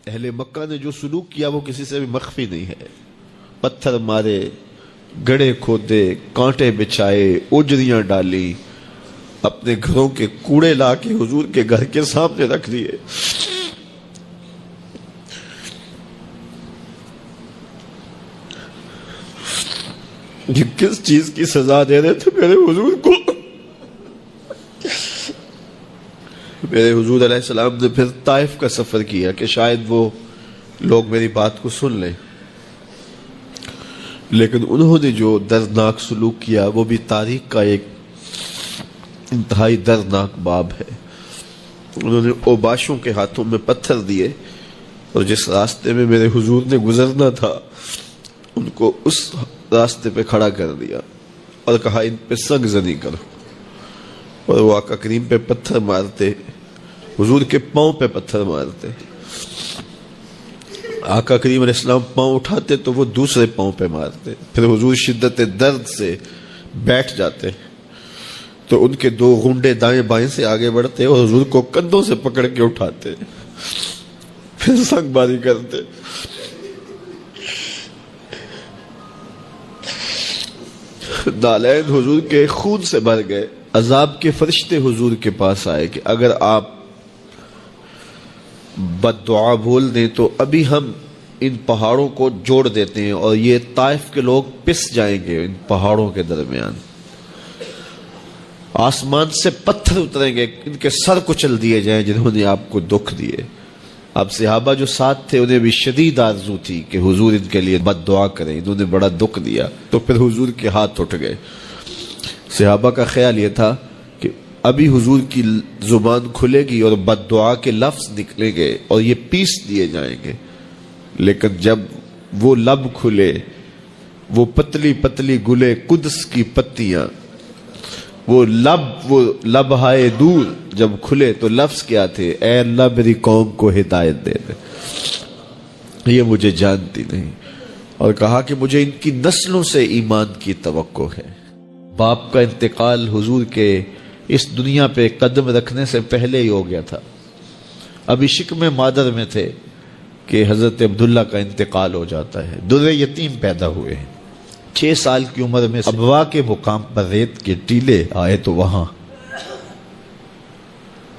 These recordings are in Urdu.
اہل مکہ نے جو سلوک کیا وہ کسی سے بھی مخفی نہیں ہے. پتھر مارے، گڑھے کھودے، کانٹے بچھائے، اجریاں ڈالی، اپنے گھروں کے کوڑے لا کے حضور کے گھر کے سامنے رکھ دیے. یہ کس چیز کی سزا دے رہے تھے میرے حضور کو؟ میرے حضور علیہ السلام نے پھر طائف کا سفر کیا کہ شاید وہ لوگ میری بات کو سن لیں، لیکن انہوں نے جو دردناک سلوک کیا وہ بھی تاریخ کا ایک انتہائی دردناک باب ہے. انہوں نے اوباشوں کے ہاتھوں میں پتھر دیے اور جس راستے میں میرے حضور نے گزرنا تھا ان کو اس راستے پہ کھڑا کر دیا اور کہا ان پہ سنگ زنی کرو. اور وہ آقا کریم پہ پتھر مارتے، حضور کے پاؤں پہ پتھر مارتے. آقا کریم علیہ السلام پاؤں اٹھاتے تو وہ دوسرے پاؤں پہ مارتے. پھر حضور شدت درد سے بیٹھ جاتے تو ان کے دو غنڈے دائیں بائیں سے آگے بڑھتے اور حضور کو کندھوں سے پکڑ کے اٹھاتے، پھر سنگ باری کرتے. نالین حضور کے خون سے بھر گئے. عذاب کے فرشتے حضور کے پاس آئے کہ اگر آپ بد دعا بول دیں تو ابھی ہم ان پہاڑوں کو جوڑ دیتے ہیں اور یہ طائف کے لوگ پس جائیں گے ان پہاڑوں کے درمیان. آسمان سے پتھر اتریں گے، ان کے سر کچل دیے جائیں جنہوں نے آپ کو دکھ دیے. اب صحابہ جو ساتھ تھے انہیں بھی شدید آرزو تھی کہ حضور ان کے لیے بد دعا کریں، انہوں نے بڑا دکھ دیا. تو پھر حضور کے ہاتھ اٹھ گئے. صحابہ کا خیال یہ تھا کہ ابھی حضور کی زبان کھلے گی اور بد دعا کے لفظ نکلیں گے اور یہ پیس دیے جائیں گے. لیکن جب وہ لب کھلے، وہ پتلی پتلی گلے قدس کی پتیاں، وہ لب ہائے دور جب کھلے تو لفظ کیا تھے؟ اے اللہ میری قوم کو ہدایت دے دے، یہ مجھے جانتی نہیں. اور کہا کہ مجھے ان کی نسلوں سے ایمان کی توقع ہے. باپ کا انتقال حضور کے اس دنیا پہ قدم رکھنے سے پہلے ہی ہو گیا تھا. ابھی شکم مادر میں تھے کہ حضرت عبداللہ کا انتقال ہو جاتا ہے. در یتیم پیدا ہوئے ہیں. 6 سال کی عمر میں ابوا کے مقام پر ریت کے ٹیلے آئے تو وہاں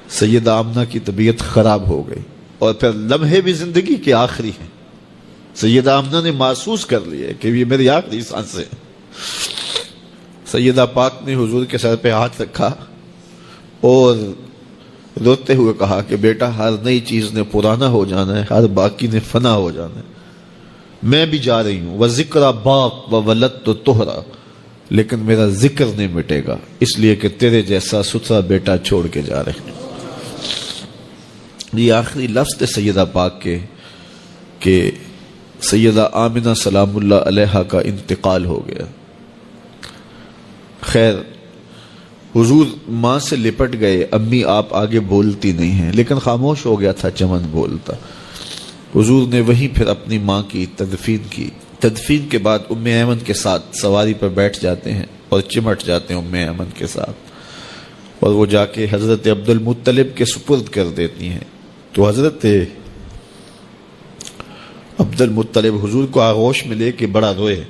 سیدہ آمنہ کی طبیعت خراب ہو گئی اور پھر لمحے بھی زندگی کے آخری ہیں. سیدہ آمنہ نے محسوس کر لیا کہ یہ میری آخری سانسیں. سیدہ پاک نے حضور کے سر پہ ہاتھ رکھا اور روتے ہوئے کہا کہ بیٹا ہر نئی چیز نے پرانا ہو جانا ہے، ہر باقی نے فنا ہو جانا ہے. میں بھی جا رہی ہوں، وَذِكْرَ بَاق وَوَلَدْتُ طُهْرًا، لیکن میرا ذکر نہیں مٹے گا اس لیے کہ تیرے جیسا ستھرا بیٹا چھوڑ کے جا رہے ہیں. یہ آخری لفظ تھے سیدہ پاک کے کہ سیدہ آمنہ سلام اللہ علیہا کا انتقال ہو گیا. خیر حضور ماں سے لپٹ گئے. امی آپ آگے بولتی نہیں ہیں، لیکن خاموش ہو گیا تھا چمن بولتا. حضور نے وہیں پھر اپنی ماں کی تدفین کی. تدفین کے بعد ام ایمن کے ساتھ سواری پر بیٹھ جاتے ہیں اور چمٹ جاتے ہیں ام ایمن کے ساتھ، اور وہ جا کے حضرت عبد المطلب کے سپرد کر دیتی ہیں. تو حضرت عبد المطلب حضور کو آغوش میں لے کے بڑا روئے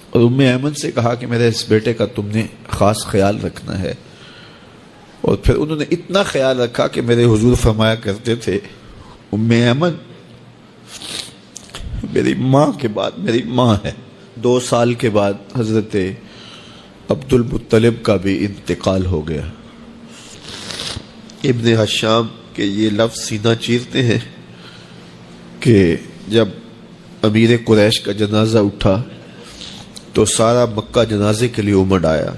اور ام ایمن سے کہا کہ میرے اس بیٹے کا تم نے خاص خیال رکھنا ہے. اور پھر انہوں نے اتنا خیال رکھا کہ میرے حضور فرمایا کرتے تھے ام ایمن میری ماں کے بعد میری ماں ہے. 2 سال کے بعد حضرت عبد المطلب کا بھی انتقال ہو گیا. ابن حشام کے یہ لفظ سینہ چیرتے ہیں کہ جب امیر قریش کا جنازہ اٹھا تو سارا مکہ جنازے کے لیے امڑ آیا،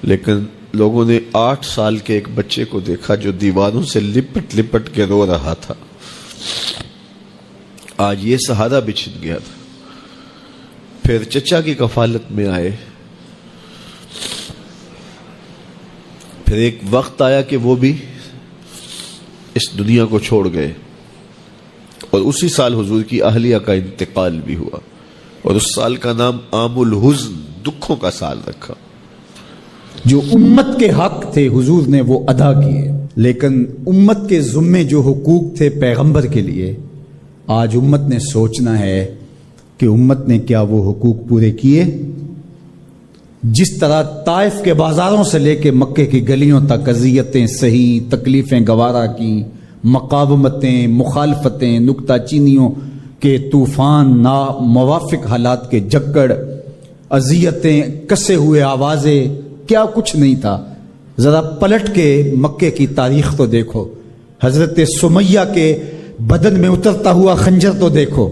لیکن لوگوں نے 8 سال کے ایک بچے کو دیکھا جو دیواروں سے لپٹ لپٹ کے رو رہا تھا. آج یہ سہارا بچھن گیا تھا. پھر چچا کی کفالت میں آئے. پھر ایک وقت آیا کہ وہ بھی اس دنیا کو چھوڑ گئے اور اسی سال حضور کی اہلیہ کا انتقال بھی ہوا اور اس سال کا نام عام الحزن، دکھوں کا سال رکھا. جو امت کے حق تھے حضور نے وہ ادا کیے. لیکن امت کے ذمے جو حقوق تھے پیغمبر کے لیے، آج امت نے سوچنا ہے کہ امت نے کیا وہ حقوق پورے کیے؟ جس طرح طائف کے بازاروں سے لے کے مکے کی گلیوں تک اذیتیں سہی، تکلیفیں گوارا کی، مقاومتیں، مخالفتیں، نکتہ چینیوں کے طوفان، ناموافق حالات کے جکڑ، اذیتیں، کسے ہوئے آوازیں، کیا کچھ نہیں تھا۔ ذرا پلٹ کے مکے کی تاریخ تو دیکھو، حضرت سمیہ کے بدن میں اترتا ہوا خنجر تو دیکھو،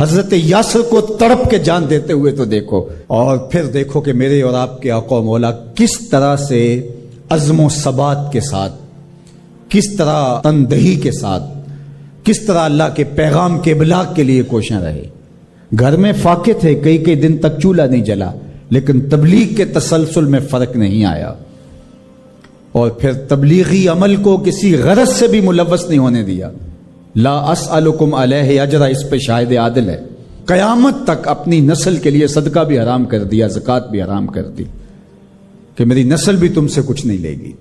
حضرت یاسر کو تڑپ کے جان دیتے ہوئے تو دیکھو، اور پھر دیکھو کہ میرے اور آپ کے آقا و مولا کس طرح سے عزم و ثبات کے ساتھ، کس طرح تندہی کے ساتھ، کس طرح اللہ کے پیغام کے ابلاغ کے لیے کوشاں رہے۔ گھر میں فاقے تھے، کئی دن تک چولہا نہیں جلا، لیکن تبلیغ کے تسلسل میں فرق نہیں آیا، اور پھر تبلیغی عمل کو کسی غرض سے بھی ملوث نہیں ہونے دیا۔ لا اسألکم علیہ اجرا، اس پہ شاہد عادل ہے۔ قیامت تک اپنی نسل کے لیے صدقہ بھی حرام کر دیا، زکوٰۃ بھی حرام کر دی، کہ میری نسل بھی تم سے کچھ نہیں لے گی،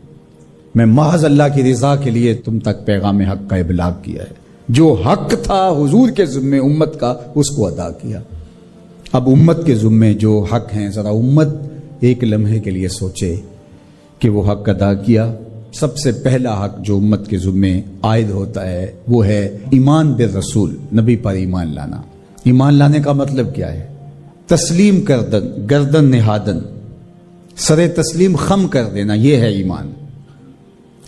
میں محض اللہ کی رضا کے لیے تم تک پیغام حق کا ابلاغ کیا ہے۔ جو حق تھا حضور کے ذمے امت کا، اس کو ادا کیا۔ اب امت کے ذمے جو حق ہیں، ذرا امت ایک لمحے کے لیے سوچے کہ وہ حق ادا کیا۔ سب سے پہلا حق جو امت کے ذمے عائد ہوتا ہے وہ ہے ایمان بالرسول، نبی پر ایمان لانا۔ ایمان لانے کا مطلب کیا ہے؟ تسلیم کردن، گردن نہادن، سر تسلیم خم کر دینا، یہ ہے ایمان۔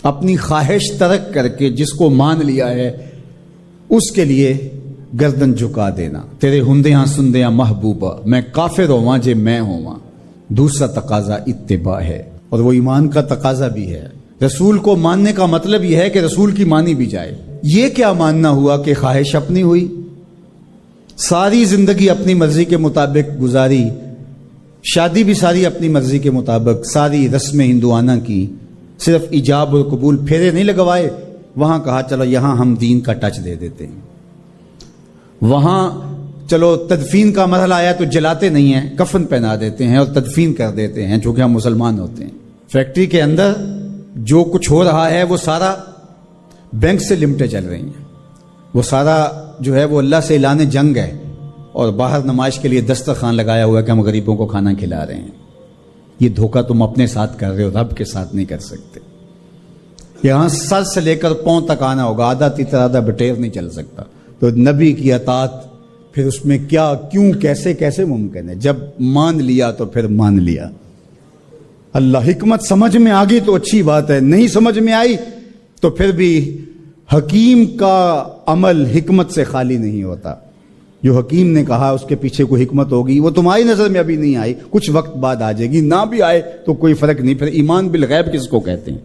اپنی خواہش ترک کر کے جس کو مان لیا ہے اس کے لیے گردن جھکا دینا۔ تیرے ہندیاں سندیاں محبوبہ، میں کافر ہواں جے میں ہواں۔ دوسرا تقاضا اتباع ہے، اور وہ ایمان کا تقاضا بھی ہے۔ رسول کو ماننے کا مطلب یہ ہے کہ رسول کی مانی بھی جائے۔ یہ کیا ماننا ہوا کہ خواہش اپنی ہوئی، ساری زندگی اپنی مرضی کے مطابق گزاری، شادی بھی ساری اپنی مرضی کے مطابق، ساری رسمیں ہندوانہ کی، صرف ایجاب اور قبول، پھیرے نہیں لگوائے۔ وہاں کہا چلو یہاں ہم دین کا ٹچ دے دیتے ہیں، وہاں چلو تدفین کا مرحلہ آیا تو جلاتے نہیں ہیں، کفن پہنا دیتے ہیں اور تدفین کر دیتے ہیں چونکہ ہم مسلمان ہوتے ہیں۔ فیکٹری کے اندر جو کچھ ہو رہا ہے وہ سارا بینک سے لمٹیں چل رہی ہیں، وہ سارا جو ہے وہ اللہ سے اعلان جنگ ہے، اور باہر نمائش کے لیے دسترخوان لگایا ہوا ہے کہ ہم غریبوں کو کھانا کھلا رہے ہیں۔ یہ دھوکہ تم اپنے ساتھ کر رہے ہو، رب کے ساتھ نہیں کر سکتے۔ یہاں سر سے لے کر پاؤں تک آنا ہوگا، آدھا تیتر آدھا بٹیر نہیں چل سکتا۔ تو نبی کی اطاعت پھر اس میں کیا، کیوں، کیسے ممکن ہے؟ جب مان لیا تو پھر مان لیا۔ اللہ حکمت سمجھ میں آ گئی تو اچھی بات ہے، نہیں سمجھ میں آئی تو پھر بھی حکیم کا عمل حکمت سے خالی نہیں ہوتا۔ جو حکیم نے کہا اس کے پیچھے کوئی حکمت ہوگی، وہ تمہاری نظر میں ابھی نہیں آئی، کچھ وقت بعد آ جائے گی، نہ بھی آئے تو کوئی فرق نہیں۔ پھر ایمان بالغیب کس کو کہتے ہیں؟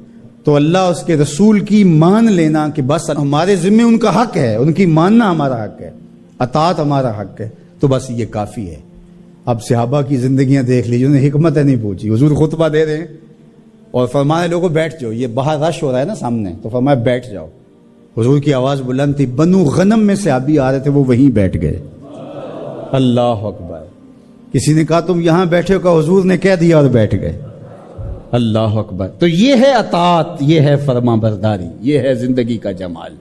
تو اللہ اس کے رسول کی مان لینا کہ بس ہمارے ذمہ ان کا حق ہے، ان کی ماننا ہمارا حق ہے، اطاعت ہمارا حق ہے، تو بس یہ کافی ہے۔ اب صحابہ کی زندگیاں دیکھ لیجیے، انہیں حکمت نہیں پوچھی۔ حضور خطبہ دے رہے ہیں اور فرمانے لوگوں بیٹھ جاؤ، یہ باہر رش ہو رہا ہے نا سامنے، تو فرمایا بیٹھ جاؤ۔ حضور کی آواز بلند تھی، بنو غنم میں صحابی آ رہے تھے، وہ وہیں بیٹھ گئے۔ اللہ اکبر۔ کسی نے کہا تم یہاں بیٹھے ہو، کہ حضور نے کہہ دیا اور بیٹھ گئے۔ اللہ اکبر۔ تو یہ ہے اطاعت، یہ ہے فرما برداری، یہ ہے زندگی کا جمال۔